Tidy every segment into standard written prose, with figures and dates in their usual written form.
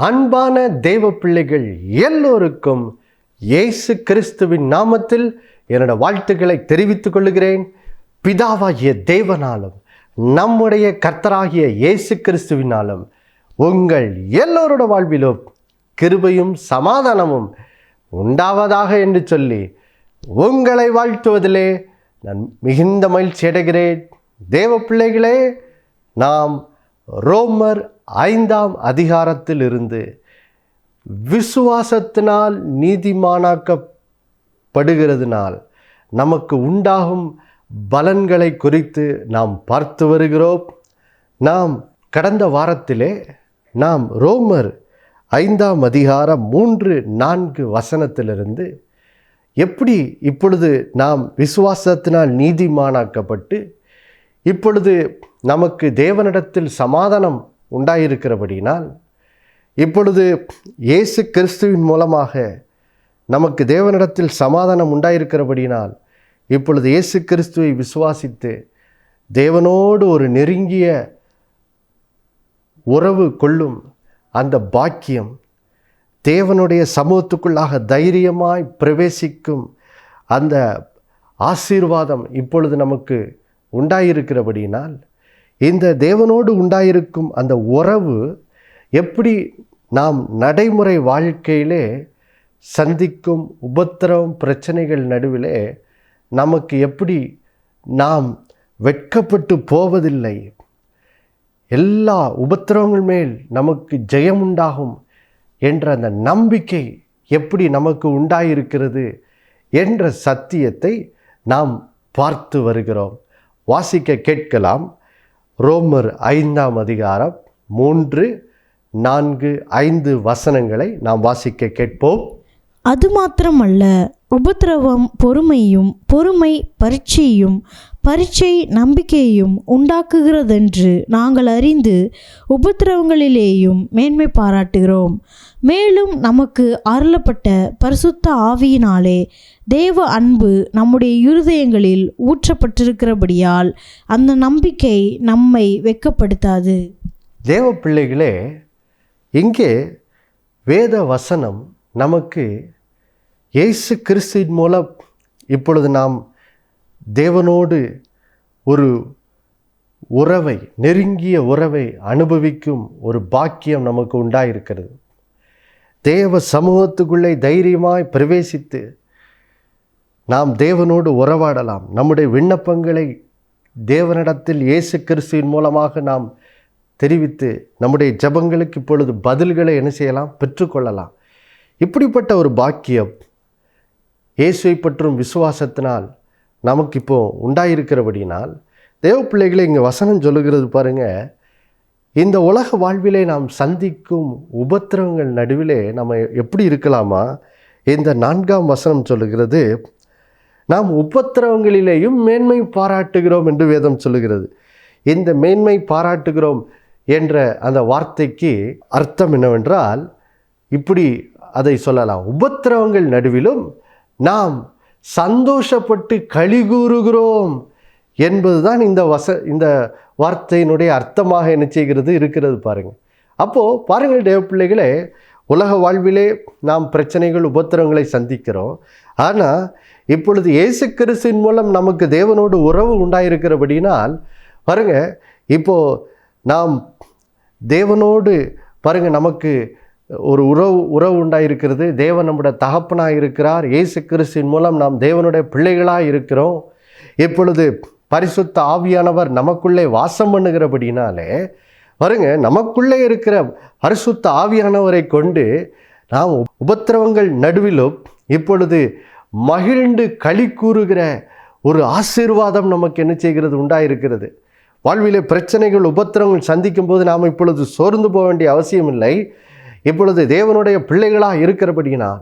அன்பான தேவ பிள்ளைகள் எல்லோருக்கும் இயேசு கிறிஸ்துவின் நாமத்தில் என்னோட வாழ்த்துக்களை தெரிவித்துக் கொள்கிறேன். பிதாவாகிய தேவனாலும் நம்முடைய கர்த்தராகிய இயேசு கிறிஸ்துவினாலும் உங்கள் எல்லோரோட வாழ்விலும் கிருபையும் சமாதானமும் உண்டாவதாக என்று சொல்லி உங்களை வாழ்த்துவதிலே நான் மிகுந்த மகிழ்ச்சி அடைகிறேன். தேவ பிள்ளைகளே, நாம் ரோமர் 5ஆம் அதிகாரத்தில் இருந்து விசுவாசத்தினால் நீதிமானாக்கப்படுகிறதுனால் நமக்கு உண்டாகும் பலன்களை குறித்து நாம் பார்த்து வருகிறோம். நாம் கடந்த வாரத்திலே நாம் ரோமர் 5ஆம் அதிகாரம் 3-4 வசனத்திலிருந்து எப்படி இப்பொழுது நாம் விசுவாசத்தினால் நீதிமானாக்கப்பட்டு இப்பொழுது நமக்கு தேவனிடத்தில் சமாதானம் உண்டாயிருக்கிறபடினால், இப்பொழுது இயேசு கிறிஸ்துவின் மூலமாக நமக்கு தேவனிடத்தில் சமாதானம் உண்டாயிருக்கிறபடினால், இப்பொழுது இயேசு கிறிஸ்துவை விசுவாசித்து தேவனோடு ஒரு நெருங்கிய உறவு கொள்ளும் அந்த பாக்கியம், தேவனுடைய சமூகத்துக்குள்ளாக தைரியமாய் பிரவேசிக்கும் அந்த ஆசீர்வாதம் இப்பொழுது நமக்கு உண்டாயிருக்கிறபடினால், இந்த தேவனோடு உண்டாயிருக்கும் அந்த உறவு எப்படி நாம் நடைமுறை வாழ்க்கையிலே சந்திக்கும் உபத்திரவம் பிரச்சனைகள் நடுவிலே நமக்கு எப்படி நாம் வெட்கப்பட்டு போவதில்லை, எல்லா உபத்திரவங்கள் மேல் நமக்கு ஜெயம் உண்டாகும் என்ற அந்த நம்பிக்கை எப்படி நமக்கு உண்டாயிருக்கிறது என்ற சத்தியத்தை நாம் பார்த்து வருகிறோம். வாசிக்க கேட்கலாம். ரோமர் 5ஆம் அதிகாரம் 3, 4, 5 வசனங்களை நாம் வாசிக்க கேட்போம். அது மாத்திரமல்ல, உபத்திரவம் பொறுமையும், பொறுமை பரீட்சையும், பரீட்சை நம்பிக்கையையும் உண்டாக்குகிறதென்று நாங்கள் அறிந்து உபத்திரவங்களிலேயும் மேன்மை பாராட்டுகிறோம். மேலும் நமக்கு அருளப்பட்ட பரிசுத்த ஆவியினாலே தேவ அன்பு நம்முடைய இருதயங்களில் ஊற்றப்பட்டிருக்கிறபடியால் அந்த நம்பிக்கை நம்மை வெட்கப்படுத்தாது. தேவ பிள்ளைகளே, இங்கே வேத வசனம் நமக்கு இயேசு கிறிஸ்துவின் மூலம் இப்பொழுது நாம் தேவனோடு ஒரு உறவை, நெருங்கிய உறவை அனுபவிக்கும் ஒரு பாக்கியம் நமக்கு உண்டாயிருக்கிறது. தேவ சமூகத்துக்குள்ளே தைரியமாய் பிரவேசித்து நாம் தேவனோடு உறவாடலாம். நம்முடைய விண்ணப்பங்களை தேவனிடத்தில் இயேசு கிறிஸ்துவின் மூலமாக நாம் தெரிவித்து நம்முடைய ஜெபங்களுக்கு இப்பொழுது பதில்களை என்ன செய்யலாம், பெற்றுக்கொள்ளலாம். இப்படிப்பட்ட ஒரு பாக்கியம் இயேசுவை பற்றும் விசுவாசத்தினால் நமக்கு இப்போ உண்டாயிருக்கிறபடினால், தேவ பிள்ளைகளை இங்கே வசனம் சொல்லுகிறது பாருங்க, இந்த உலக வாழ்விலே நாம் சந்திக்கும் உபத்திரவங்கள் நடுவிலே நம்ம எப்படி இருக்கலாமா? இந்த 4ஆம் வசனம் சொல்லுகிறது, நாம் உபத்திரவங்களிலேயும் மேன்மை பாராட்டுகிறோம் என்று வேதம் சொல்லுகிறது. இந்த மேன்மை பாராட்டுகிறோம் என்ற அந்த வார்த்தைக்கு அர்த்தம் என்னவென்றால், இப்படி அதை சொல்லலாம், உபத்திரவங்கள் நடுவிலும் நாம் சந்தோஷப்பட்டு களி கூறுகிறோம் என்பதுதான் இந்த வார்த்தையினுடைய அர்த்தமாக என்ன செய்கிறது இருக்கிறது பாருங்கள். அப்போது பாருங்கள் தேவ பிள்ளைகளே, உலக வாழ்விலே நாம் பிரச்சனைகள் உபத்திரவங்களை சந்திக்கிறோம். ஆனால் இப்பொழுது இயேசு கிறிஸ்துவின் மூலம் நமக்கு தேவனோடு உறவு உண்டாயிருக்கிறபடினால் பாருங்கள், இப்போது நாம் தேவனோடு பாருங்கள் நமக்கு ஒரு உறவு உண்டாயிருக்கிறது. தேவன் நம்முடைய தகப்பனாக இருக்கிறார். இயேசு கிறிஸ்துவின் மூலம் நாம் தேவனுடைய பிள்ளைகளாக இருக்கிறோம். இப்பொழுது பரிசுத்த ஆவியானவர் நமக்குள்ளே வாசம் பண்ணுகிறபடினாலே பாருங்க, நமக்குள்ளே இருக்கிற பரிசுத்த ஆவியானவரை கொண்டு நாம் உபத்திரவங்கள் நடுவிலும் இப்பொழுது மகிழ்ந்து களி கூறுகிற ஒரு ஆசீர்வாதம் நமக்கு என்ன செய்கிறது, உண்டாயிருக்கிறது. வாழ்விலே பிரச்சனைகள் உபத்திரவங்கள் சந்திக்கும் போது நாம் இப்பொழுது சோர்ந்து போக வேண்டிய அவசியம் இல்லை. இப்பொழுது தேவனுடைய பிள்ளைகளாக இருக்கிறபடியினால்,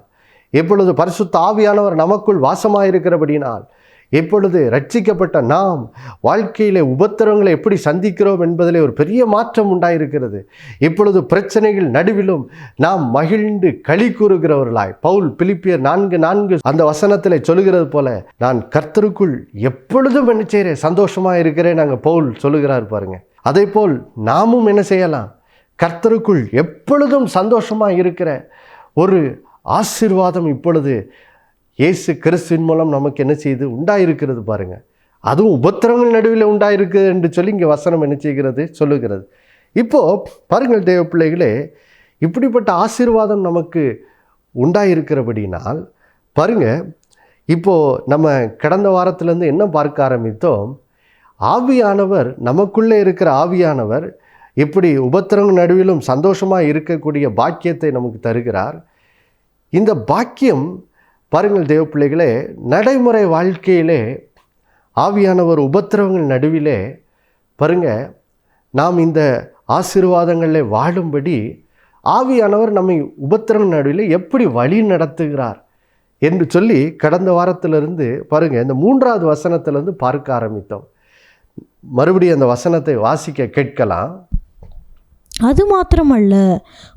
இப்பொழுது பரிசுத்த ஆவியானவர் நமக்குள் வாசமாக இருக்கிறபடியினால், இப்பொழுது ரட்சிக்கப்பட்ட நாம் வாழ்க்கையில் உபத்திரவங்களை எப்படி சந்திக்கிறோம் என்பதிலே ஒரு பெரிய மாற்றம் உண்டாயிருக்கிறது. இப்பொழுது பிரச்சனைகள் நடுவிலும் நாம் மகிழ்ந்து களி கூறுகிறவர்களாய், பவுல் பிலிப்பியர் 4:4 அந்த வசனத்தில் சொல்லுகிறது போல, நான் கர்த்தருக்குள் எப்பொழுதும் என்ன செய்கிறேன், சந்தோஷமாக இருக்கிறேன் நாங்கள் பவுல் சொல்லுகிறார் பாருங்க. அதே போல் நாமும் என்ன செய்யலாம், கர்த்தருக்குள் எப்பொழுதும் சந்தோஷமாக இருக்கிற ஒரு ஆசீர்வாதம் இப்பொழுது இயேசு கிறிஸ்துவின் மூலம் நமக்கு என்ன செய்து உண்டாயிருக்கிறது பாருங்கள். அதுவும் உபத்திரவங்கள் நடுவில் உண்டாயிருக்கு என்று சொல்லி இங்கே வசனம் என்ன செய்கிறது சொல்லுகிறது. இப்போது பாருங்கள் தேவ பிள்ளைகளே, இப்படிப்பட்ட ஆசீர்வாதம் நமக்கு உண்டாயிருக்கிறபடினால் பாருங்கள், இப்போது நம்ம கடந்த வாரத்திலேருந்து என்ன பார்க்க ஆரம்பித்தோம், ஆவியானவர், நமக்குள்ளே இருக்கிற ஆவியானவர் இப்படி உபத்திரவங்கள் நடுவிலும் சந்தோஷமாக இருக்கக்கூடிய பாக்கியத்தை நமக்கு தருகிறார். இந்த பாக்கியம் பாருங்கள் தேவ பிள்ளைகளே, நடைமுறை வாழ்க்கையிலே ஆவியானவர் உபத்திரவங்கள் நடுவிலே பாருங்கள், நாம் இந்த ஆசீர்வாதங்களில் வாழும்படி ஆவியானவர் நம்மை உபத்திரவங்கள் நடுவில் எப்படி வழி நடத்துகிறார் என்று சொல்லி கடந்த வாரத்திலிருந்து பாருங்கள் இந்த 3வது வசனத்திலிருந்து பார்க்க ஆரம்பித்தோம். மறுபடியும் அந்த வசனத்தை வாசிக்க கேட்கலாம். அது மாத்திரமல்ல,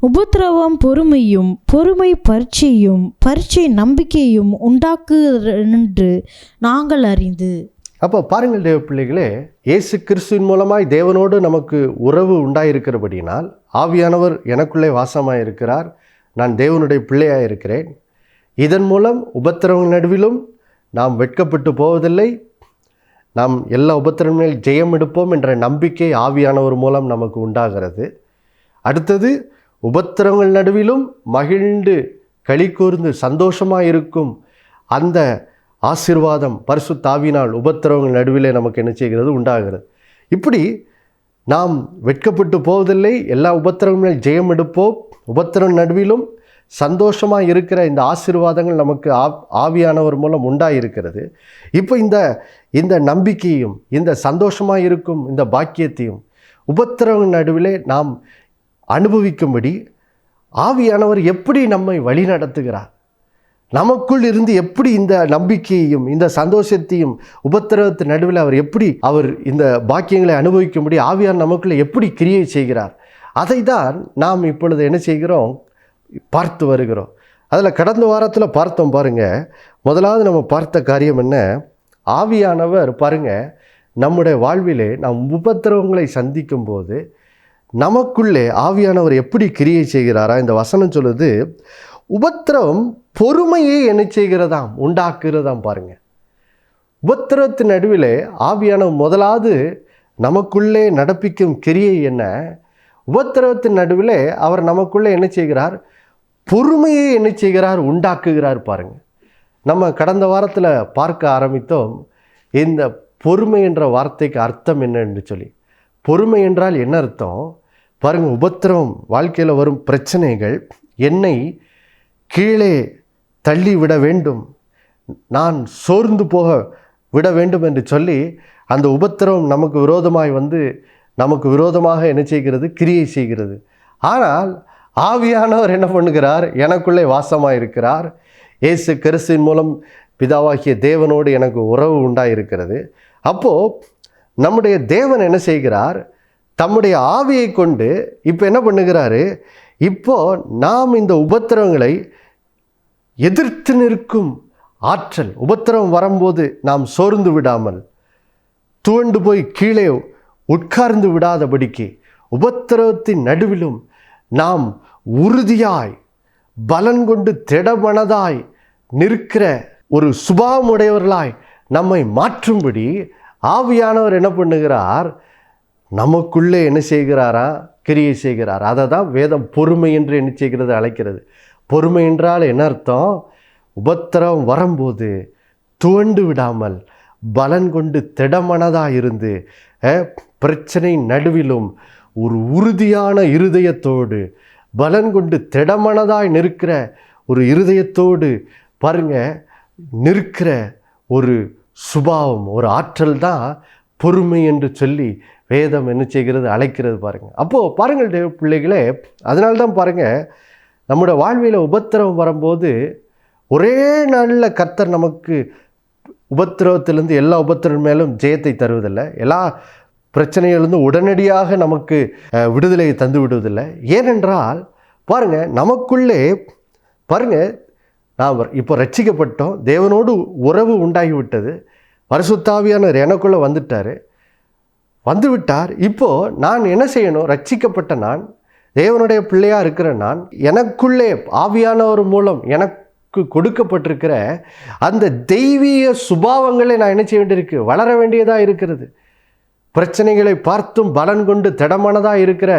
உபத்திரவம் பொறுமையும், பொறுமை பரீட்சையும், பரீட்சை நம்பிக்கையும் உண்டாக்குகிறது நாங்கள் அறிந்து. அப்போ பாருங்கள் தேவ பிள்ளைகளே, இயேசு கிறிஸ்துவின் மூலமாய் தேவனோடு நமக்கு உறவு உண்டாயிருக்கிறபடினால் ஆவியானவர் எனக்குள்ளே வாசமாக இருக்கிறார், நான் தேவனுடைய பிள்ளையாக இருக்கிறேன். இதன் மூலம் உபத்திரவங்கள் நடுவிலும் நாம் வெட்கப்பட்டு போவதில்லை, நாம் எல்லா உபத்திரவங்கள் ஜெயம் எடுப்போம் என்ற நம்பிக்கை ஆவியானவர் மூலம் நமக்கு உண்டாகிறது. அடுத்தது, உபத்திரவங்கள் நடுவிலும் மகிழ்ந்து களி கூர்ந்து சந்தோஷமாக இருக்கும் அந்த ஆசீர்வாதம் பரிசுத்த ஆவியினால் உபத்திரவங்கள் நடுவிலே நமக்கு என்ன செய்கிறது உண்டாகிறது. இப்படி நாம் வெட்கப்பட்டு போவதில்லை, எல்லா உபத்திரவங்கள் ஜெயம் எடுப்போம், உபத்திரவ நடுவிலும் சந்தோஷமாக இருக்கிற இந்த ஆசீர்வாதங்கள் நமக்கு ஆவியானவர் மூலம் உண்டாயிருக்கிறது. இப்போ இந்த நம்பிக்கையும் இந்த சந்தோஷமாக இருக்கும் இந்த பாக்கியத்தையும் உபத்திரவங்கள் நடுவிலே நாம் அனுபவிக்கும்படி ஆவியானவர் எப்படி நம்மை வழி நடத்துகிறார், நமக்குள் இருந்து எப்படி இந்த நம்பிக்கையையும் இந்த சந்தோஷத்தையும் உபத்திரவத்தின் நடுவில் அவர் இந்த பாக்கியங்களை அனுபவிக்கும்படி ஆவியார் நமக்குள்ளே எப்படி கிரியை செய்கிறார், அதை தான் நாம் இப்பொழுது என்ன செய்கிறோம் பார்த்து வருகிறோம். அதில் கடந்த வாரத்தில் பார்த்தோம் பாருங்கள். முதலாவது நம்ம பார்த்த காரியம் என்ன, ஆவியானவர் பாருங்கள் நம்முடைய வாழ்விலே நாம் உபத்திரவங்களை சந்திக்கும் போது நமக்குள்ளே ஆவியானவர் எப்படி கிரியை செய்கிறாரா, இந்த வசனம் சொல்லுது, உபத்திரவம் பொறுமையை என்ன செய்கிறதாம் உண்டாக்குகிறதாம். பாருங்கள், உபத்திரவத்தின் நடுவிலே ஆவியானவர் முதலாவது நமக்குள்ளே நடப்பிக்கும் கிரியை என்ன, உபத்திரவத்தின் நடுவிலே அவர் நமக்குள்ளே என்ன செய்கிறார், பொறுமையை என்ன செய்கிறார் உண்டாக்குகிறார். பாருங்கள், நம்ம கடந்த வாரத்தில் பார்க்க ஆரம்பித்தோம் இந்த பொறுமை என்ற வார்த்தைக்கு அர்த்தம் என்ன என்று சொல்லி. பொறுமை என்றால் என்ன அர்த்தம் பாருங்கள், உபத்திரவம் வாழ்க்கையில் வரும் பிரச்சனைகள் என்னை கீழே தள்ளி விட வேண்டும், நான் சோர்ந்து போக விட வேண்டும் என்று சொல்லி அந்த உபத்திரவம் நமக்கு விரோதமாய் வந்து நமக்கு விரோதமாக என்ன செய்கிறது, கிரியை செய்கிறது. ஆனால் ஆவியானவர் என்ன பண்ணுகிறார், எனக்குள்ளே வாசமாக இருக்கிறார். இயேசு கிறிஸ்துவின் மூலம் பிதாவாகிய தேவனோடு எனக்கு உறவு உண்டாயிருக்கிறது. அப்போது நம்முடைய தேவன் என்ன செய்கிறார், தம்முடைய ஆவியை கொண்டு இப்போ என்ன பண்ணுகிறாரு, இப்போது நாம் இந்த உபத்திரவங்களை எதிர்த்து நிற்கும் ஆற்றல், உபத்திரவம் வரும்போது நாம் சோர்ந்து விடாமல் துவண்டு போய் கீழே உட்கார்ந்து விடாதபடிக்கு உபத்திரவத்தின் நடுவிலும் நாம் உறுதியாய் பலன் கொண்டு திடமனதாய் நிற்கிற ஒரு சுபாவமுடையவர்களாய் நம்மை மாற்றும்படி ஆவியானவர் என்ன பண்ணுகிறார், நமக்குள்ளே என்ன செய்கிறாரா, கிரியை செய்கிறார். அதை தான் வேதம் பொறுமை என்று என்ன செய்கிறது அழைக்கிறது. பொறுமை என்றால் என்ன அர்த்தம், உபத்திரவம் வரும்போது துவண்டு விடாமல் பலன் கொண்டு திடமனதாக இருந்து பிரச்சனை நடுவிலும் ஒரு உறுதியான இருதயத்தோடு பலன் கொண்டு திடமனதாய் நிற்கிற ஒரு இருதயத்தோடு பாருங்க நிற்கிற ஒரு சுபாவம், ஒரு ஆற்றல் தான் பொறுமை என்று சொல்லி வேதம் என்ன செய்கிறது அழைக்கிறது. பாருங்கள், அப்போது பாருங்கள் தேவ பிள்ளைகளே, அதனால்தான் பாருங்கள் நம்முடைய வாழ்வில் உபத்திரவம் வரும்போது ஒரே நாளில் கர்த்தர் நமக்கு உபத்திரவத்திலிருந்து எல்லா உபத்திரம் மேலும் ஜெயத்தை தருவதில்லை, எல்லா பிரச்சனைகளிலிருந்து உடனடியாக நமக்கு விடுதலையை தந்து விடுவதில்லை. ஏனென்றால் பாருங்கள் நமக்குள்ளே பாருங்கள் நாம் இப்போ ரட்சிக்கப்பட்டோம், தேவனோடு உறவு உண்டாகிவிட்டது, பரிசுத்த ஆவியானவர் எனக்குள்ளே வந்துவிட்டார். இப்போது நான் என்ன செய்யணும், ரட்சிக்கப்பட்ட நான் தேவனுடைய பிள்ளையாக இருக்கிற நான் எனக்குள்ளே ஆவியானவர் மூலம் எனக்கு கொடுக்கப்பட்டிருக்கிற அந்த தெய்வீக சுபாவங்களை நான் என்ன செய்ய வேண்டியிருக்கு, வளர வேண்டியதாக இருக்கிறது. பிரச்சனைகளை பார்த்தும் பலன் கொண்டு திடமானதாக இருக்கிற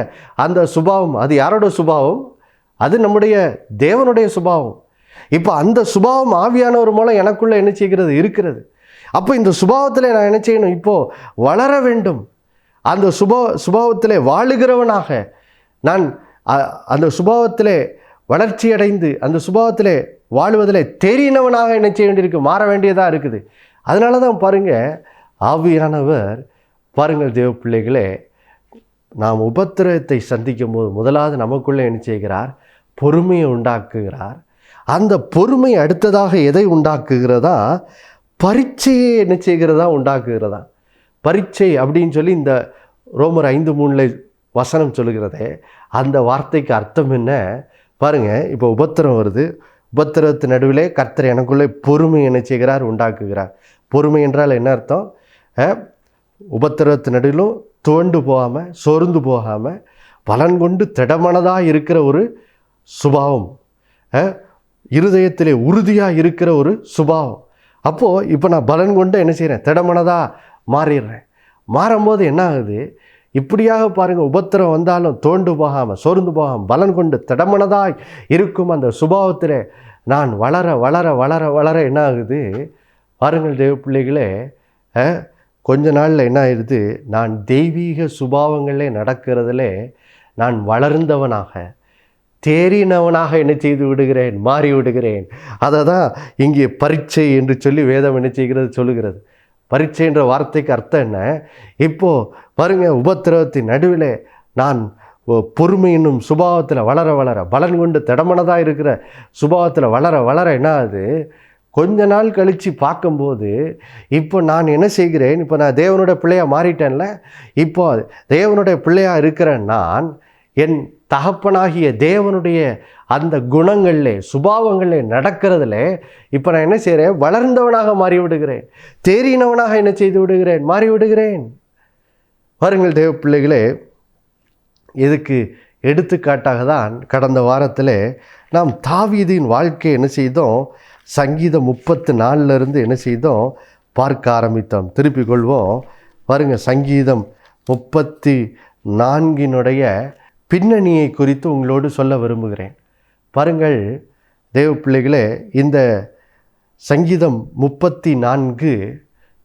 அந்த சுபாவம், அது யாரோட சுபாவம்? அது நம்முடைய தேவனுடைய சுபாவம். இப்போ அந்த சுபாவம் ஆவியானவர் மூலம் எனக்குள்ளே என்ன செய்கிறது, இருக்கிறது. அப்போ இந்த சுபாவத்தில் நான் என்ன செய்யணும், இப்போது வளர வேண்டும். அந்த சுபாவத்தில் வாழுகிறவனாக நான் அந்த சுபாவத்தில் வளர்ச்சி அடைந்து அந்த சுபாவத்தில் வாழுவதில் தெரியினவனாக என்ன செய்ய வேண்டியிருக்கு, மாற வேண்டியதாக இருக்குது. அதனால தான் பாருங்கள், ஆவியானவர் பாருங்கள் தேவ பிள்ளைகளே, நாம் உபத்திரவத்தை சந்திக்கும் போது முதலாவது நமக்குள்ளே என்ன செய்கிறார், பொறுமையை உண்டாக்குகிறார். அந்த பொறுமை அடுத்ததாக எதை உண்டாக்குகிறதா, பரீட்சையை என்ன செய்கிறதா, உண்டாக்குகிறதா. பரீட்சை அப்படின்னு சொல்லி இந்த ரோமர் 5:3 வசனம் சொல்லுகிறதே, அந்த வார்த்தைக்கு அர்த்தம் என்ன பாருங்கள். இப்போ உபத்திரம் வருது, உபத்திரத்து நடுவிலே கர்த்தர் எனக்குள்ளே பொறுமை என்ன செய்கிறார், உண்டாக்குகிறார். பொறுமை என்றால் என்ன அர்த்தம்? உபத்திரத்து நடுவிலும் துவண்டு போகாமல் சோர்ந்து போகாமல் பலன் கொண்டு திடமனதாக இருக்கிற ஒரு சுபாவம், இருதயத்திலே உறுதியாக இருக்கிற ஒரு சுபாவம். அப்போது இப்போ நான் பலன் கொண்டு என்ன செய்கிறேன், திடமனதாக மாறிடுறேன். மாறும்போது என்ன ஆகுது, இப்படியாக பாருங்கள், உபத்திரம் வந்தாலும் தோண்டு போகாமல் சோர்ந்து போகாமல் பலன் கொண்டு திடமனதாக இருக்கும் அந்த சுபாவத்தில் நான் வளர வளர வளர வளர என்ன ஆகுது பாருங்கள் தேவ பிள்ளைகளே, கொஞ்ச நாளில் என்ன ஆயிடுது, நான் தெய்வீக சுபாவங்களே நடக்கிறதுல நான் வளர்ந்தவனாக தேறினவனாக என்ன செய்து விடுகிறேன், மாறி விடுகிறேன். அதை தான் இங்கே பரீட்சை என்று சொல்லி வேதம் என்ன செய்கிறது, சொல்லுகிறது. பரீட்சை என்ற வார்த்தைக்கு அர்த்தம் என்ன, இப்போது பாருங்கள், உபத்திரவத்தின் நடுவில் நான் பொறுமை என்னும் சுபாவத்தில் வளர வளர பலன் கொண்டு திடமனதாக இருக்கிற சுபாவத்தில் வளர வளர என்ன ஆகுது, கொஞ்ச நாள் கழித்து பார்க்கும்போது இப்போ நான் என்ன செய்கிறேன், இப்போ நான் தேவனுடைய பிள்ளையாக மாறிட்டேன்ல, இப்போ தேவனுடைய பிள்ளையாக இருக்கிற நான் என் தகப்பனாகிய தேவனுடைய அந்த குணங்களில் சுபாவங்களில் நடக்கிறதுல இப்போ நான் என்ன செய்கிறேன், வளர்ந்தவனாக மாறிவிடுகிறேன், தேறினவனாக என்ன செய்து விடுகிறேன், மாறிவிடுகிறேன். பாருங்கள் தேவ பிள்ளைகளே, இதுக்கு எடுத்துக்காட்டாக தான் கடந்த வாரத்தில் நாம் தாவீதின் வாழ்க்கையை என்ன செய்தோம், சங்கீதம் 34 என்ன செய்தோம், பார்க்க ஆரம்பித்தோம். திருப்பிக் கொள்வோம். பாருங்கள், சங்கீதம் 34 பின்னணியை குறித்து உங்களோடு சொல்ல விரும்புகிறேன். பாருங்கள் தேவ பிள்ளைகளே, இந்த சங்கீதம் 34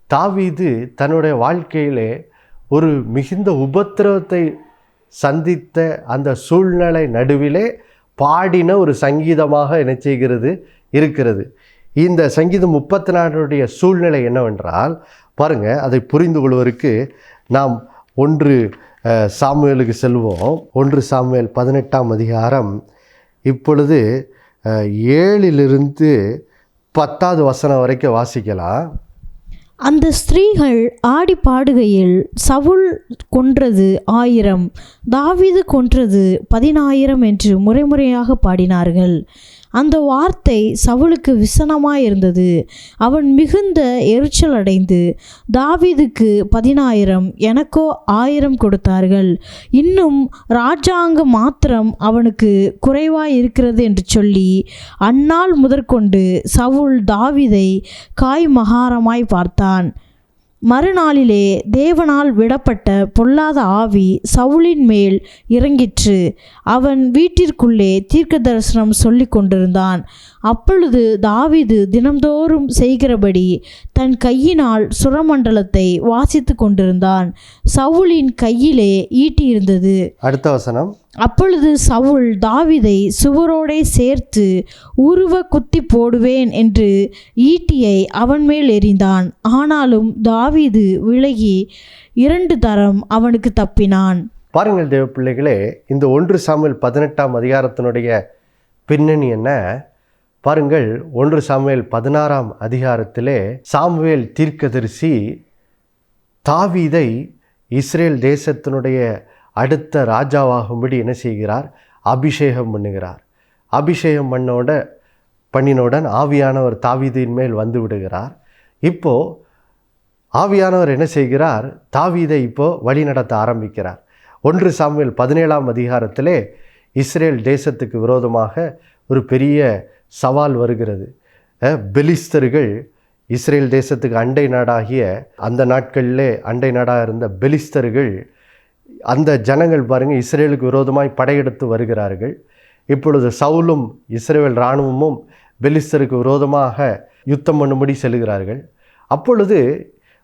தாவீது தன்னுடைய வாழ்க்கையிலே ஒரு மிகுந்த உபத்திரவத்தை சந்தித்த அந்த சூழ்நிலை நடுவிலே பாடின ஒரு சங்கீதமாக என்ன செய்கிறது, இருக்கிறது. இந்த சங்கீதம் 34 சூழ்நிலை என்னவென்றால் பாருங்கள், அதை புரிந்து கொள்வதற்கு நாம் 1 சாமுவேலுக்கு செல்வோம். 1 சாமுவேல் 18ஆம் அதிகாரம் இப்பொழுது 7 10 வசனம் வரைக்கும் வாசிக்கலாம். அந்த ஸ்திரீகள் ஆடி பாடுகையில், சவுல் கொன்றது 1000, தாவீது கொன்றது 10,000 என்று முறைமுறையாக பாடினார்கள். அந்த வார்த்தை சவுலுக்கு விசனமாயிருந்தது. அவன் மிகுந்த எரிச்சல் அடைந்து, தாவீதுக்கு 10,000 எனக்கோ 1000 கொடுத்தார்கள், இன்னும் ராஜாங்கம் மாத்திரம் அவனுக்கு குறைவாய் இருக்கிறது என்று சொல்லி அந்நாள் முதற்கொண்டு சவுல் தாவீதை காய்மகாரமாய் பார்த்தான். மறுநாளிலே தேவனால் விடப்பட்ட பொல்லாத ஆவி சவுலின் மேல் இறங்கிற்று. அவன் வீட்டிற்குள்ளே தீர்க்க தரிசனம் சொல்லி கொண்டிருந்தான். அப்பொழுது தாவீது தினம்தோறும் செய்கிறபடி தன் கையினால் சுரமண்டலத்தை வாசித்து கொண்டிருந்தான். சவுலின் கையிலே ஈட்டி இருந்தது. அடுத்த வசனம். அப்பொழுது சவுல் தாவீதை சுவரோடே சேர்த்து உருவ குத்தி போடுவேன் என்று ஈட்டியை அவன் மேல் எறிந்தான். ஆனாலும் தாவீது விலகி 2 தரம் அவனுக்கு தப்பினான். பாருங்கள் தேவ பிள்ளைகளே, இந்த 1 சாமுவேல் 18ஆம் அதிகாரத்தினுடைய பின்னணி என்ன பாருங்கள். 1 சாமுவேல் 16ஆம் அதிகாரத்திலே சாமுவேல் தீர்க்கதரிசி தாவீதை இஸ்ரேல் தேசத்தினுடைய அடுத்த ராஜாவாகும்படி என்ன செய்கிறார், அபிஷேகம் பண்ணுகிறார். அபிஷேகம் பண்ணினவுடன் ஆவியானவர் தாவீதின் மேல் வந்து விடுகிறார். இப்போது ஆவியானவர் என்ன செய்கிறார், தாவீதை இப்போது வழி நடத்த ஆரம்பிக்கிறார். 1 சாமுவேல் 17ஆம் அதிகாரத்திலே இஸ்ரேல் தேசத்துக்கு விரோதமாக ஒரு பெரிய சவால் வருகிறது. பெலிஸ்தர்கள் இஸ்ரேல் தேசத்துக்கு அண்டை நாடாகிய அந்த நாட்களிலே அண்டை நாடாக இருந்த பெலிஸ்தர்கள், அந்த ஜனங்கள் பாருங்கள் இஸ்ரேலுக்கு விரோதமாய் படையெடுத்து வருகிறார்கள். இப்பொழுது சவுலும் இஸ்ரேல் இராணுவமும் பெலிஸ்தருக்கு விரோதமாக யுத்தம் பண்ணும்படி செல்கிறார்கள். அப்பொழுது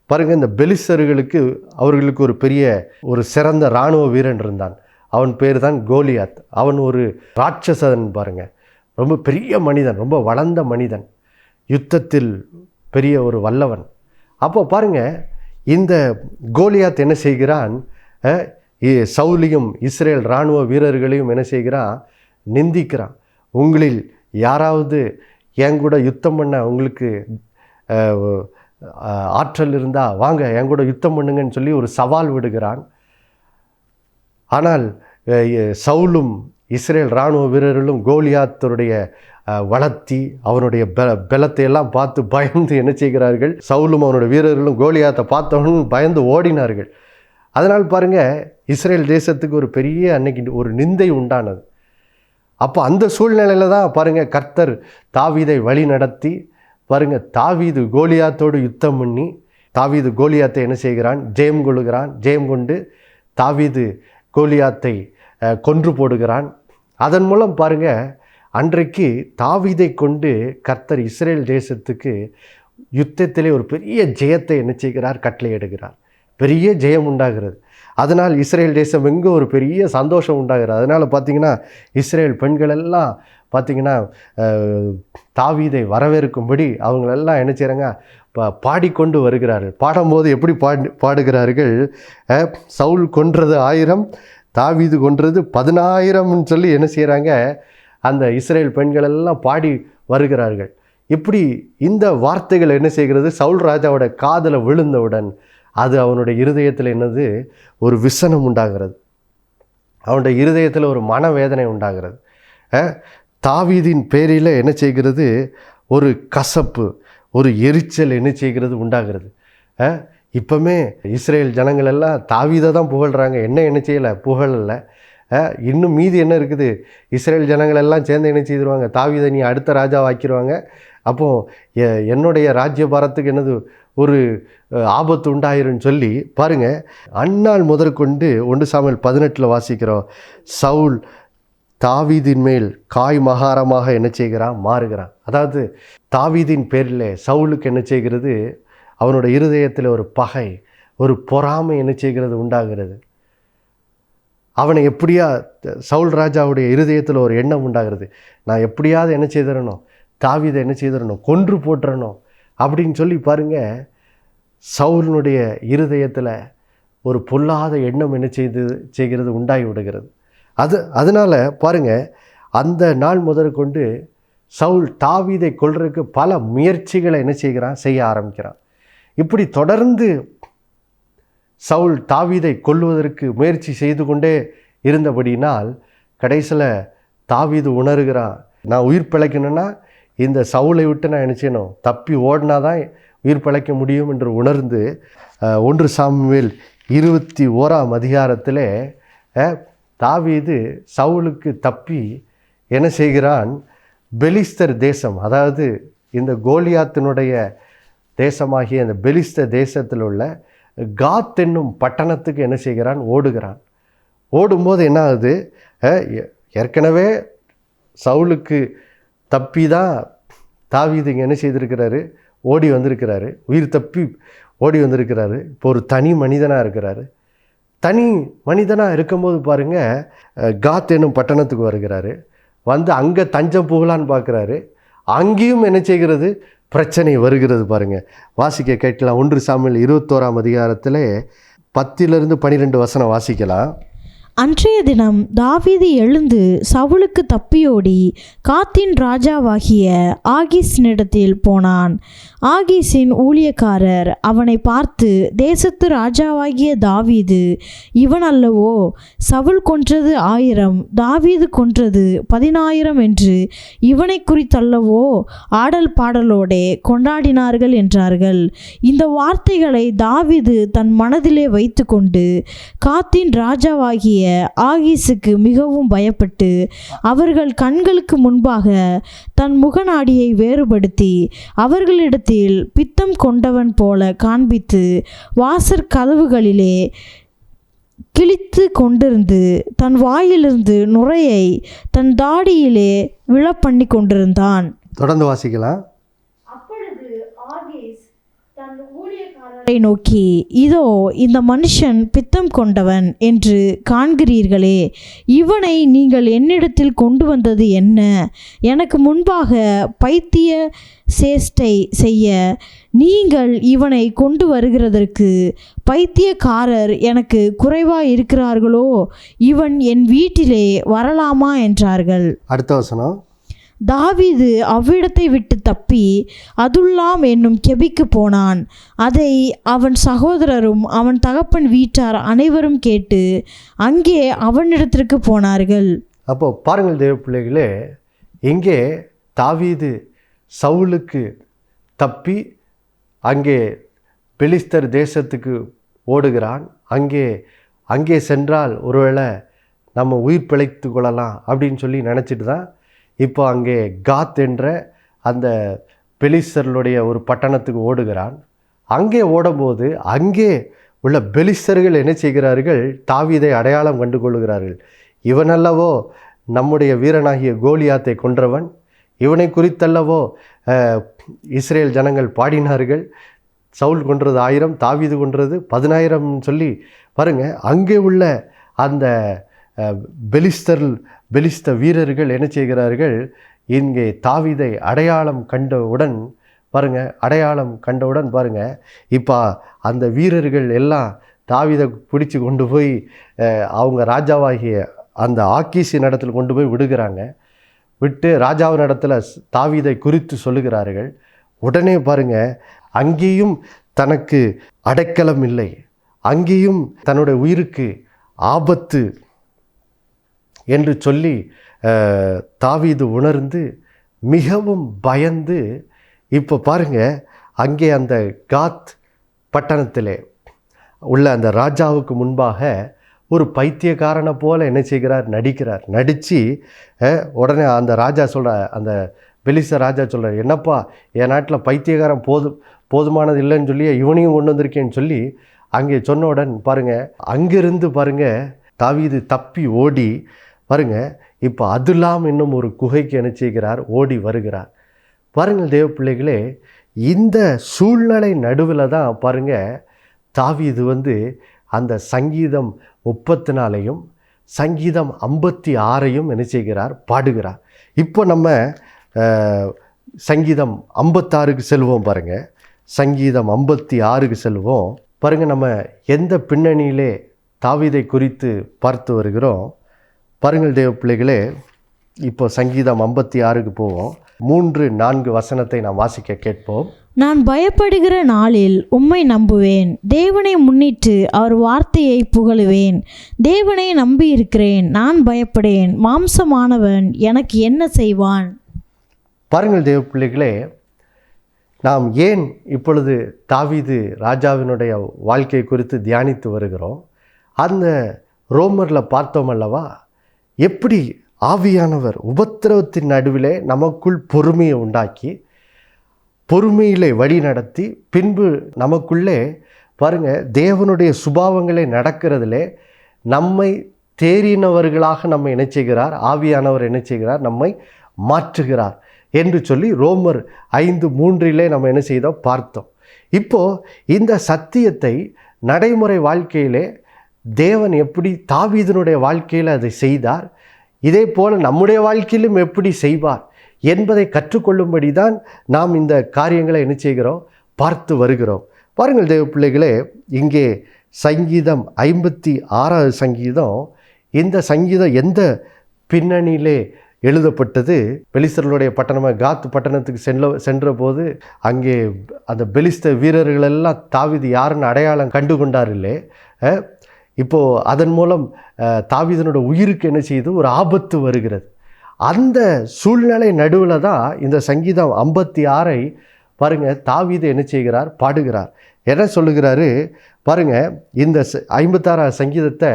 பாருங்கள், இந்த பெலிஸ்தர்களுக்கு அவர்களுக்கு ஒரு பெரிய ஒரு சிறந்த இராணுவ வீரன் இருந்தான். அவன் பேர் தான் கோலியாத். அவன் ஒரு ராட்சசன் பாருங்கள், ரொம்ப பெரிய மனிதன், ரொம்ப வளர்ந்த மனிதன், யுத்தத்தில் பெரிய ஒரு வல்லவன். அப்போ பாருங்கள், இந்த கோலியாத் என்ன செய்கிறான், சவுலையும் இஸ்ரேல் இராணுவ வீரர்களையும் என்ன செய்கிறான், நிந்திக்கிறான். உங்களில் யாராவது என் கூட யுத்தம் பண்ண உங்களுக்கு ஆற்றல் இருந்தால் வாங்க என் கூட யுத்தம் பண்ணுங்கன்னு சொல்லி ஒரு சவால் விடுகிறான். ஆனால் சவுலும் இஸ்ரேல் இராணுவ வீரர்களும் கோலியாத்தருடைய வளர்த்தி அவனுடைய பலத்தை எல்லாம் பார்த்து பயந்து என்ன செய்கிறார்கள், சவுலும் அவனுடைய வீரர்களும் கோலியாத்தை பார்த்தவனும் பயந்து ஓடினார்கள். அதனால் பாருங்கள், இஸ்ரேல் தேசத்துக்கு ஒரு பெரிய அன்னைக்கு ஒரு நிந்தை உண்டானது. அப்போ அந்த சூழ்நிலையில் தான் பாருங்கள் கர்த்தர் தாவீதை வழி நடத்தி பாருங்கள், தாவீது கோலியாத்தோடு யுத்தம் பண்ணி தாவீது கோலியாத்தை என்ன செய்கிறான், ஜெயம் கொள்ளுகிறான். ஜெயம் கொண்டு தாவீது கோலியாத்தை கொன்று போடுகிறான். அதன் மூலம் பாருங்கள், அன்றைக்கு தாவீதை கொண்டு கர்த்தர் இஸ்ரேல் தேசத்துக்கு யுத்தத்திலே ஒரு பெரிய ஜெயத்தை என்ன செய்கிறார், கட்டளையிடுகிறார். பெரிய ஜெயம் உண்டாகிறது. அதனால் இஸ்ரேல் தேசம் எங்கே ஒரு பெரிய சந்தோஷம் உண்டாகிறது. அதனால் பார்த்திங்கன்னா இஸ்ரேல் பெண்கள் எல்லாம் பார்த்திங்கன்னா தாவீதை வரவேற்கும்படி அவங்களெல்லாம் என்ன செய்கிறாங்க, பாடிக்கொண்டு வருகிறார்கள். பாடும்போது எப்படி பாடுகிறார்கள், சவுல் கொன்றது 1000, தாவீது கொன்றது 10,000ன்னு சொல்லி என்ன செய்கிறாங்க, அந்த இஸ்ரேல் பெண்கள் எல்லாம் பாடி வருகிறார்கள். இப்படி இந்த வார்த்தைகள் என்ன செய்கிறது, சவுல் ராஜாவோட காதில் விழுந்தவுடன் அது அவனுடைய இருதயத்தில் என்னது, ஒரு விசனம் உண்டாகிறது. அவனுடைய இருதயத்தில் ஒரு மனவேதனை உண்டாகிறது. தாவீதின் பேரில் என்ன செய்கிறது, ஒரு கசப்பு, ஒரு எரிச்சல் என்ன செய்கிறது உண்டாகிறது. இப்போமே இஸ்ரேல் ஜனங்கள் எல்லாம் தாவீதை தான் புகழ்கிறாங்க, என்ன செய்யலை, புகழலை. இன்னும் மீதி என்ன இருக்குது, இஸ்ரேல் ஜனங்கள் எல்லாம் சேர்ந்து என்ன செய்திருவாங்க, தாவீதை நீ அடுத்த ராஜாவாக்கிடுவாங்க. அப்போது என்னுடைய ராஜ்யபாரத்துக்கு என்னது ஒரு ஆபத்து உண்டாயிருன்னு சொல்லி பாருங்கள். அந்நாள் முதற்கொண்டு 1 சாமுவேல் 18 வாசிக்கிறோம், சவுல் தாவீதின் மேல் காய் மகாரமாக என்ன செய்கிறான், மாறுகிறான். அதாவது தாவீதின் பேரில் சவுலுக்கு என்ன செய்கிறது, அவனோட இருதயத்தில் ஒரு பகை, ஒரு பொறாமை என்ன செய்கிறது உண்டாகிறது. அவனை எப்படியா, சவுல் ராஜாவுடைய இருதயத்தில் ஒரு எண்ணம் உண்டாகிறது, நான் எப்படியாவது என்ன செய்திடணும், தாவீதை என்ன செய்திடணும், கொன்று போட்டுறணும் அப்படின்னு சொல்லி பாருங்கள், சவுலினுடைய இருதயத்தில் ஒரு பொல்லாத எண்ணம் என்ன செய்கிறது உண்டாகி விடுகிறது. அதனால் பாருங்கள், அந்த நாள் முதற்கொண்டு சவுல் தாவீதை கொல்றதுக்கு பல முயற்சிகளை என்ன செய்ய ஆரம்பிக்கிறான். இப்படி தொடர்ந்து சவுல் தாவீதை கொல்லுவதற்கு முயற்சி செய்து கொண்டே இருந்தபடினால் கடைசியில் தாவீது உணர்கிறான், நான் உயிர் பிழைக்கணும்னா இந்த சவுலை விட்டு நான் என்ன செய்யணும், தப்பி ஓடினா தான் உயிர் பிழைக்க முடியும் என்று உணர்ந்து 1 சாமுவேல் 21ஆம் அதிகாரத்திலே தாவீது சவுலுக்கு தப்பி என்ன செய்கிறான், பெலிஸ்தர் தேசம், அதாவது இந்த கோலியாத்தினுடைய தேசமாகிய இந்த பெலிஸ்தர் தேசத்தில் உள்ள காத் என்னும் பட்டணத்துக்கு என்ன செய்கிறான், ஓடுகிறான். ஓடும்போது என்ன ஆகுது, ஏற்கனவே சவுலுக்கு தப்பி தான் தாவீது இங்கே என்ன செய்திருக்கிறாரு, ஓடி வந்திருக்கிறாரு, உயிர் தப்பி ஓடி வந்திருக்கிறாரு. இப்போ ஒரு தனி மனிதனாக இருக்கிறாரு. தனி மனிதனாக இருக்கும்போது பாருங்கள், காத் என்னும் பட்டணத்துக்கு வருகிறாரு. வந்து அங்கே தஞ்சம் புகழான்னு பார்க்குறாரு. அங்கேயும் என்ன செய்கிறது, பிரச்சனை வருகிறது. பாருங்கள், வாசிக்க கேட்கலாம். 1 சாமுவேல் 21ஆம் அதிகாரத்தில் 10 to 12 வசனம் வாசிக்கலாம். அன்றைய தினம் தாவீது எழுந்து சவுலுக்கு தப்பியோடி காத்தின் ராஜாவாகிய ஆகீஸினிடத்தில் போனான். ஆகீஸின் ஊழியக்காரர் அவனை பார்த்து, தேசத்து ராஜாவாகிய தாவீது இவன் அல்லவோ? சவுல் கொன்றது 1000, தாவீது கொன்றது 10,000 என்று இவனை குறித்தல்லவோ ஆடல் பாடலோடே கொண்டாடினார்கள் என்றார்கள். இந்த வார்த்தைகளை தாவீது தன் மனதிலே வைத்து கொண்டு காத்தின் ராஜாவாகிய ஆகீஸுக்கு மிகவும் பயப்பட்டு அவர்கள் கண்களுக்கு முன்பாக தன் முகநாடியை வேறுபடுத்தி அவர்களிடத்தில் பித்தம் கொண்டவன் போல காண்பித்து வாசற் கதவுகளிலே கிழித்து கொண்டிருந்து தன் வாயிலிருந்து நுரையை தன் தாடியிலே விழப்பண்ணி கொண்டிருந்தான். தொடர்ந்து வாசிக்கலாம். அப்பொழுது ஆகீஸ் தன் ஊழியக்காரரை நோக்கி, இதோ இந்த மனுஷன் பித்தம் கொண்டவன் என்று காண்கிறீர்களே, இவனை நீங்கள் என்னிடத்தில் கொண்டு வந்தது என்ன? எனக்கு முன்பாக பைத்திய சேஷ்டை செய்ய நீங்கள் இவனை கொண்டு வருகிறதற்கு பைத்தியக்காரர் எனக்கு குறைவாக இருக்கிறார்களோ? இவன் என் வீட்டிலே வரலாமா என்றார்கள். அடுத்த வசனம். தாவீது அவ்விடத்தை விட்டு தப்பி அதுல்லாம் என்னும் கெபிக்கு போனான். அதை அவன் சகோதரரும் அவன் தகப்பன் வீட்டார் அனைவரும் கேட்டு அங்கே அவனிடத்திற்கு போனார்கள். அப்போ பாருங்கள் தேவ பிள்ளைகளே, இங்கே தாவீது சவுலுக்கு தப்பி அங்கே பெலிஸ்தர் தேசத்துக்கு ஓடுகிறான். அங்கே சென்றால் ஒருவேளை நம்ம உயிர் பிழைத்து கொள்ளலாம் அப்படின்னு சொல்லி நினச்சிட்டு தான் இப்போ அங்கே காத் என்ற அந்த பெலிஸ்தர்களுடைய ஒரு பட்டணத்துக்கு ஓடுகிறான். அங்கே ஓடும்போது அங்கே உள்ள பெலிஸ்தர்கள் என்ன செய்கிறார்கள்? தாவீதை அடையாளம் கண்டு கொள்கிறார்கள். இவனல்லவோ நம்முடைய வீரனாகிய கோலியாத்தை கொன்றவன், இவனை குறித்தல்லவோ இஸ்ரேல் ஜனங்கள் பாடினார்கள். சவுல் கொன்றது 1000, தாவீது கொன்றது 10,000 சொல்லி பாருங்கள். அங்கே உள்ள அந்த பெலிஸ்த வீரர்கள் என்ன செய்கிறார்கள்? இங்கே தாவீதை அடையாளம் கண்டவுடன் பாருங்கள், இப்போ அந்த வீரர்கள் எல்லாம் தாவீதை பிடிச்சி கொண்டு போய் அவங்க ராஜாவாகிய அந்த ஆக்கீஸின் இடத்துல கொண்டு போய் விட்டு ராஜாவின் இடத்துல தாவீதை குறித்து சொல்லுகிறார்கள். உடனே பாருங்கள், அங்கேயும் தனக்கு அடைக்கலம் இல்லை, அங்கேயும் தன்னுடைய உயிருக்கு ஆபத்து என்று சொல்லி தாவீது உணர்ந்து மிகவும் பயந்து, இப்போ பாருங்கள், அங்கே அந்த காத் பட்டணத்திலே உள்ள அந்த ராஜாவுக்கு முன்பாக ஒரு பைத்தியக்காரனை போல் என்ன செய்கிறார்? நடித்து உடனே அந்த ராஜா அந்த பெலிஸ்தர் ராஜா சொல்கிறார், என்னப்பா என் நாட்டில் பைத்தியக்காரன் போதுமானது இல்லைன்னு சொல்லி இவனையும் கொண்டு வந்திருக்கேன்னு சொல்லி அங்கே சொன்னவுடன் பாருங்கள், அங்கிருந்து பாருங்கள் தாவீது தப்பி ஓடி பாருங்கள், இப்போ அதுலாம் இன்னும் ஒரு குகைக்கு என்ன செய்கிறார்? ஓடி வருகிறார். பாருங்கள் தேவ பிள்ளைகளே, இந்த சூழ்நிலை நடுவில் தான் பாருங்கள் தாவீது அந்த சங்கீதம் 34 சங்கீதம் 56 என்ன செய்கிறார்? பாடுகிறார். இப்போ நம்ம சங்கீதம் 56க்கு செல்வோம். பாருங்கள், சங்கீதம் 56க்கு செல்வோம். பாருங்கள், நம்ம எந்த பின்னணியிலே தாவீதை குறித்து பார்த்து வருகிறோம். பாருங்கள் தேவ பிள்ளைகளே, இப்போ சங்கீதம் 56க்கு போவோம். 3-4 வசனத்தை நாம் வாசிக்க கேட்போம். நான் பயப்படுகிற நாளில் உம்மை நம்புவேன், தேவனை முன்னிட்டு அவர் வார்த்தையை புகழுவேன். தேவனை நம்பியிருக்கிறேன், நான் பயப்படேன், மாம்சமானவன் எனக்கு என்ன செய்வான்? பாருங்கள் தேவ பிள்ளைகளே, நாம் ஏன் இப்பொழுது தாவீது ராஜாவினுடைய வாழ்க்கை குறித்து தியானித்து வருகிறோம்? அந்த ரோமரில் பார்த்தோம் அல்லவா, எப்படி ஆவியானவர் உபத்திரவத்தின் நடுவிலே நமக்குள் பொறுமையை உண்டாக்கி பொறுமையிலே வழி நடத்தி பின்பு நமக்குள்ளே பாருங்கள் தேவனுடைய சுபாவங்களை நடக்கிறதிலே நம்மை தேறினவர்களாக நம்ம என்ன செய்கிறார்? ஆவியானவர் என்ன செய்கிறார்? நம்மை மாற்றுகிறார் என்று சொல்லி ரோமர் 5:3 நம்ம என்ன செய்தோம்? பார்த்தோம். இப்போது இந்த சத்தியத்தை நடைமுறை வாழ்க்கையிலே தேவன் எப்படி தாவீதினுடைய வாழ்க்கையில் அதை செய்தார், இதே போல் நம்முடைய வாழ்க்கையிலும் எப்படி செய்வார் என்பதை கற்றுக்கொள்ளும்படி தான் நாம் இந்த காரியங்களை என்ன செய்கிறோம்? பார்த்து வருகிறோம். பாருங்கள் தேவ பிள்ளைகளே, இங்கே சங்கீதம் 56வது சங்கீதம் இந்த சங்கீதம் எந்த பின்னணியிலே எழுதப்பட்டது? பெலிஸ்தர்களுடைய பட்டணமாக காத் பட்டணத்துக்கு சென்ற போது அங்கே அந்த பெலிஸ்த வீரர்களெல்லாம் தாவீது யாருன்னு அடையாளம் கண்டு கொண்டார் இல்லை. இப்போது அதன் மூலம் தாவீதனோட உயிருக்கு என்ன செய்யுது? ஒரு ஆபத்து வருகிறது. அந்த சூழ்நிலை நடுவில் தான் இந்த சங்கீதம் 56 பாருங்கள், தாவீது என்ன செய்கிறார்? பாடுகிறார். என்ன சொல்லுகிறாரு பாருங்கள், இந்த 56 சங்கீதத்தை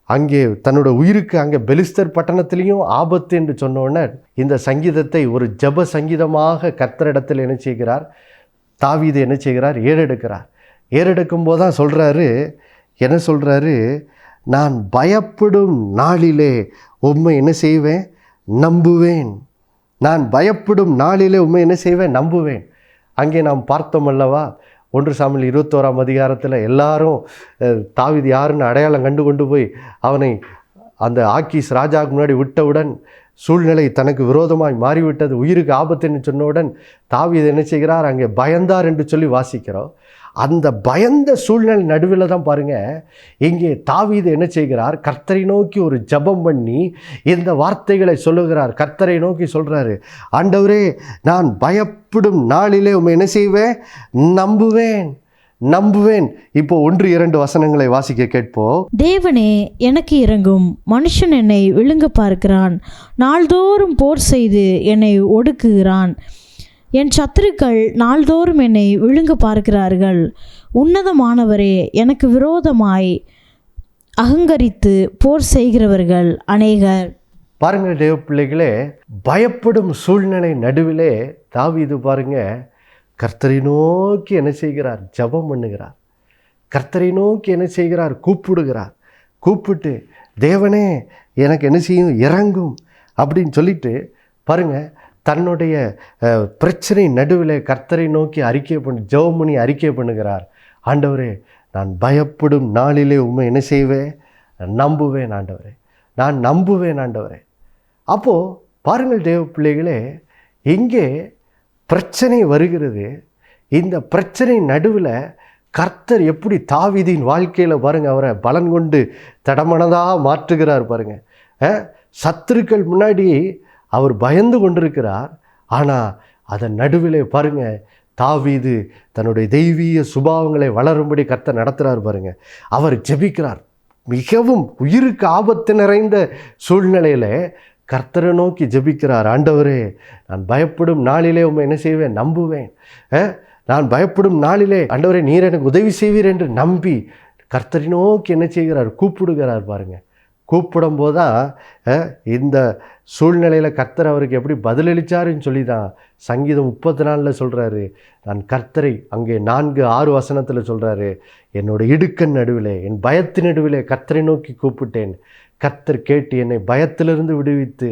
அங்கே தன்னோட உயிருக்கு அங்கே பெலிஸ்தர் பட்டணத்திலையும் ஆபத்து என்று சொன்னோன்னே இந்த சங்கீதத்தை ஒரு ஜப சங்கீதமாக கர்த்தரிடத்தில் என்ன செய்கிறார்? தாவீது என்ன செய்கிறார்? ஏறெடுக்கிறார். ஏறெடுக்கும் போது தான் சொல்கிறாரு, என்ன சொல்கிறாரு? நான் பயப்படும் நாளிலே உம்மை என்ன செய்வேன்? நம்புவேன். நான் பயப்படும் நாளிலே உம்மை என்ன செய்வேன்? நம்புவேன். அங்கே நாம் பார்த்தோம் அல்லவா, 1 சாமுவேல் 21ஆம் அதிகாரத்தில் எல்லாரும் தாவீது யாருன்னு அடையாளம் கண்டு கொண்டு போய் அவனை அந்த ஆக்கீஸ் ராஜாவுக்கு முன்னாடி விட்டவுடன் சூழ்நிலை தனக்கு விரோதமாய் மாறிவிட்டது, உயிருக்கு ஆபத்துன்னு சொன்னவுடன் தாவீது என்ன செய்கிறார்? அங்கே பயந்தார் என்று சொல்லி வாசிக்கிறோம். அந்த பயந்த சூழ்நிலை நடுவில் தான் பாருங்கள், இங்கே தாவீது என்ன செய்கிறார்? கர்த்தரை நோக்கி ஒரு ஜபம் பண்ணி இந்த வார்த்தைகளை சொல்லுகிறார். கர்த்தரை நோக்கி சொல்கிறாரு, ஆண்டவரே, நான் பயப்படும் நாளிலே உம்மை என்ன செய்வேன்? நம்புவேன், நம்புவேன். இப்போ 1-2 வசனங்களை வாசிக்க கேட்போம். தேவனே, எனக்கு இரங்கும். மனுஷன் என்னை விழுங்க பார்க்கிறான். நாள்தோறும் போர் செய்து என்னை ஒடுக்குகிறான். என் சத்துருக்கள் நாள்தோறும் என்னை விழுங்க பார்க்கிறார்கள். உன்னதமானவரே, எனக்கு விரோதமாய் அகங்கரித்து போர் செய்கிறவர்கள் அநேகர். பாருங்கள் தேவ பிள்ளைகளே, பயப்படும் சூழ்நிலை நடுவிலே தாவீது பாருங்க கர்த்தரை நோக்கி என்ன செய்கிறார்? ஜபம் பண்ணுகிறார். கர்த்தரை நோக்கி என்ன செய்கிறார்? கூப்பிடுகிறார். கூப்பிட்டு, தேவனே எனக்கு என்ன செய்யும்? இறங்கும் அப்படின்னு சொல்லிட்டு பாருங்கள், தன்னுடைய பிரச்சனை நடுவில் கர்த்தரை நோக்கி ஜெபம் பண்ணி அறிக்கை பண்ணுகிறார். ஆண்டவரே, நான் பயப்படும் நாளிலே உம்மை என்ன செய்வேன்? நம்புவேன் ஆண்டவரே, நான் நம்புவேன் ஆண்டவரே. அப்போது பாருங்கள் தேவ பிள்ளைகளே, இங்கே பிரச்சனை வருகிறது. இந்த பிரச்சனை நடுவில் கர்த்தர் எப்படி தாவீதின் வாழ்க்கையில் பாருங்கள் அவரை பலன் கொண்டு தடமனதாக மாற்றுகிறார். பாருங்கள், சத்துருக்கள் முன்னாடி அவர் பயந்து கொண்டிருக்கிறார். ஆனால் அதன் நடுவிலே பாருங்கள், தாவீது தன்னுடைய தெய்வீக சுபாவங்களை வளரும்படி கர்த்தர் நடத்துகிறார். பாருங்கள், அவர் ஜெபிக்கிறார். மிகவும் உயிருக்கு ஆபத்து நிறைந்த சூழ்நிலையில் கர்த்தரை நோக்கி ஜெபிக்கிறார். ஆண்டவரே, நான் பயப்படும் நாளிலே உம்மை என்ன செய்வேன்? நம்புவேன். நான் பயப்படும் நாளிலே ஆண்டவரே நீர் எனக்கு உதவி செய்வீர் என்று நம்பி கர்த்தரை நோக்கி என்ன செய்கிறார்? கூப்பிடுகிறார். பாருங்கள், கூப்பிடும் போது தான் இந்த சூழ்நிலையில் கர்த்தர் அவருக்கு எப்படி பதிலளித்தாருன்னு சொல்லி தான் சங்கீதம் 34 சொல்கிறாரு. நான் கர்த்தரை அங்கே 4-6 வசனத்தில் சொல்கிறாரு, என்னோடய இடுக்கன் நடுவிலே, என் பயத்தின் நடுவிலே கர்த்தரை நோக்கி கூப்பிட்டேன். கர்த்தர் கேட்டு என்னை பயத்திலிருந்து விடுவித்து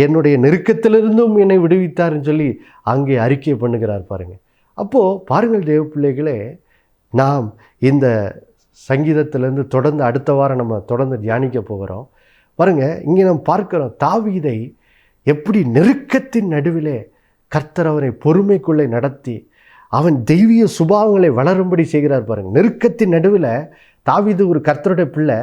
என்னுடைய நெருக்கத்திலிருந்தும் என்னை விடுவித்தார்னு சொல்லி அங்கே அறிக்கை பண்ணுகிறார். பாருங்கள், அப்போது பாருங்கள் தேவ பிள்ளைகளே, நாம் இந்த சங்கீதத்திலேருந்து தொடர்ந்து அடுத்த வாரம் நம்ம தொடர்ந்து தியானிக்க போகிறோம். பாருங்கள், இங்கே நம்ம பார்க்குறோம் தாவீதை எப்படி நெருக்கத்தின் நடுவிலே கர்த்தர் அவனை பொறுமைக்குள்ளே நடத்தி அவன் தெய்வீக சுபாவங்களை வளரும்படி செய்கிறார். பாருங்கள், நெருக்கத்தின் நடுவில் தாவீது ஒரு கர்த்தருடைய பிள்ளை.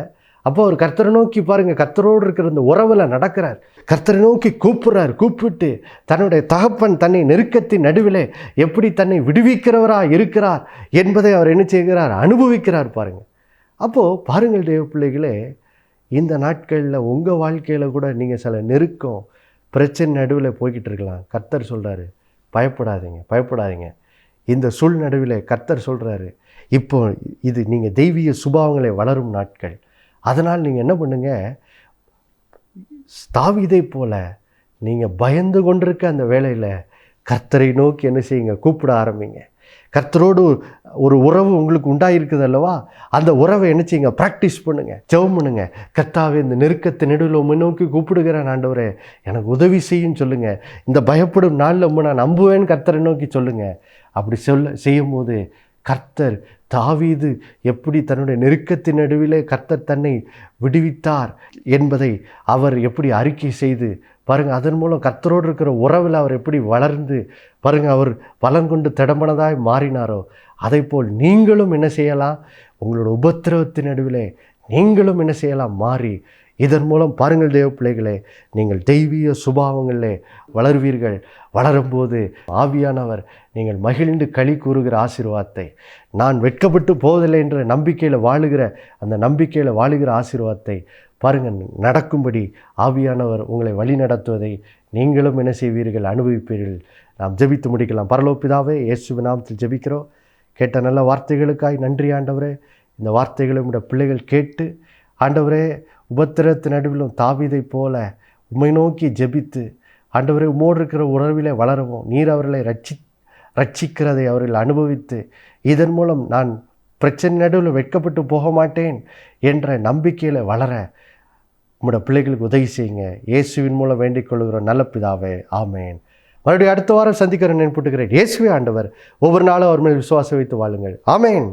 அப்போ அவர் கர்த்தரை நோக்கி பாருங்கள், கர்த்தரோடு இருக்கிற அந்த உறவில் நடக்கிறார். கர்த்தரை நோக்கி கூப்பிட்றார். கூப்பிட்டு தன்னுடைய தகப்பன் தன்னை நெருக்கத்தின் நடுவிலே எப்படி தன்னை விடுவிக்கிறவராக இருக்கிறார் என்பதை அவர் என்ன செய்கிறார்? அனுபவிக்கிறார். பாருங்கள், அப்போது பாருங்கள் தேவ பிள்ளைகளே, இந்த நாட்களில் உங்கள் வாழ்க்கையில் கூட நீங்கள் சில நெருக்கம் பிரச்சனை நடுவில் போய்கிட்டு இருக்கலாம். கர்த்தர் சொல்கிறாரு, பயப்படாதீங்க, பயப்படாதீங்க. இந்த சூழ் நடுவில் கர்த்தர் சொல்கிறாரு, இப்போ இது நீங்கள் தெய்வீக சுபாவங்களை வளரும் நாட்கள். அதனால் நீங்கள் என்ன பண்ணுங்கள், தாவீதை போல நீங்கள் பயந்து கொண்டிருக்க அந்த வேளையில் கர்த்தரை நோக்கி என்ன செய்யுங்க? கூப்பிட ஆரம்பிங்க. கர்த்தரோடு ஒரு உறவு உங்களுக்கு உண்டாயிருக்குது அல்லவா, அந்த உறவை என்ன செய்யுங்க? ப்ராக்டிஸ் பண்ணுங்கள், ஜெபம் பண்ணுங்க. கர்த்தாவே, இந்த நெருக்கத்தை நடுவில் உம்மை நோக்கி கூப்பிடுகிறேன் ஆண்டவரே, எனக்கு உதவி செய்யுன்னு சொல்லுங்கள். இந்த பயப்படும் நாளில் உம்மை நான் நம்புவேன்னு கர்த்தரை நோக்கி சொல்லுங்கள். அப்படி செய்யும்போது கர்த்தர் தாவீது எப்படி தன்னுடைய நெருக்கத்தின் நடுவிலே கர்த்தர் தன்னை விடுவித்தார் என்பதை அவர் எப்படி அறிக்கை செய்து பாருங்கள், அதன் மூலம் கர்த்தரோடு இருக்கிற உறவில் அவர் எப்படி வளர்ந்து பாருங்கள், அவர் பலன் கொண்டு திடமனதாய் மாறினாரோ, அதை போல் நீங்களும் என்ன செய்யலாம்? உங்களோட உபத்திரவத்தின் நடுவிலே நீங்களும் என்ன செய்யலாம்? மாறி இதன் மூலம் பாருங்கள் தேவ பிள்ளைகளே, நீங்கள் தெய்வீக சுபாவங்களிலே வளருவீர்கள். வளரும்போது ஆவியானவர் நீங்கள் மகிழ்ந்து களி கூறுகிற ஆசீர்வாதத்தை, நான் வெட்கப்பட்டு போவதில்லை என்ற நம்பிக்கையில் வாழுகிற அந்த நம்பிக்கையில் வாழுகிற ஆசீர்வாதத்தை பாருங்கள் நடக்கும்படி ஆவியானவர் உங்களை வழி நடத்துவதை நீங்களும் என்ன செய்வீர்கள்? அனுபவிப்பீர்கள். நாம் ஜெபித்து முடிக்கலாம். பரலோக பிதாவே, இயேசுவின் நாமத்தில் ஜெபிக்கிறோம். கேட்ட நல்ல வார்த்தைகளுக்காய் நன்றி ஆண்டவரே. இந்த வார்த்தைகளை உடைய பிள்ளைகள் கேட்டு ஆண்டவரே, உபத்திரத்து நடுவிலும் தாவீதை போல உம்மை நோக்கி ஜெபித்து ஆண்டவரே உம்மோடு இருக்கிற உறவிலே வளரவும், நீர் அவர்களை ரட்சிக்கிறதை அவர்கள் அனுபவித்து இதன் மூலம் நான் பிரச்சனை நடுவில் வெட்கப்பட்டு போக மாட்டேன் என்ற நம்பிக்கையில் வளர உம்முடைய பிள்ளைகளுக்கு உதவி செய்யுங்க. இயேசுவின் மூலம் வேண்டிக் கொள்கிறோம் நல்ல பிதாவே, ஆமேன். மறுபடியும் அடுத்த வாரம் சந்திக்கிறேன் நினைப்புட்டுக்கிறேன். இயேசுவே ஆண்டவர். ஒவ்வொரு நாளும் அவர் மேல் விசுவாசம் வைத்து வாழுங்கள். ஆமேன்.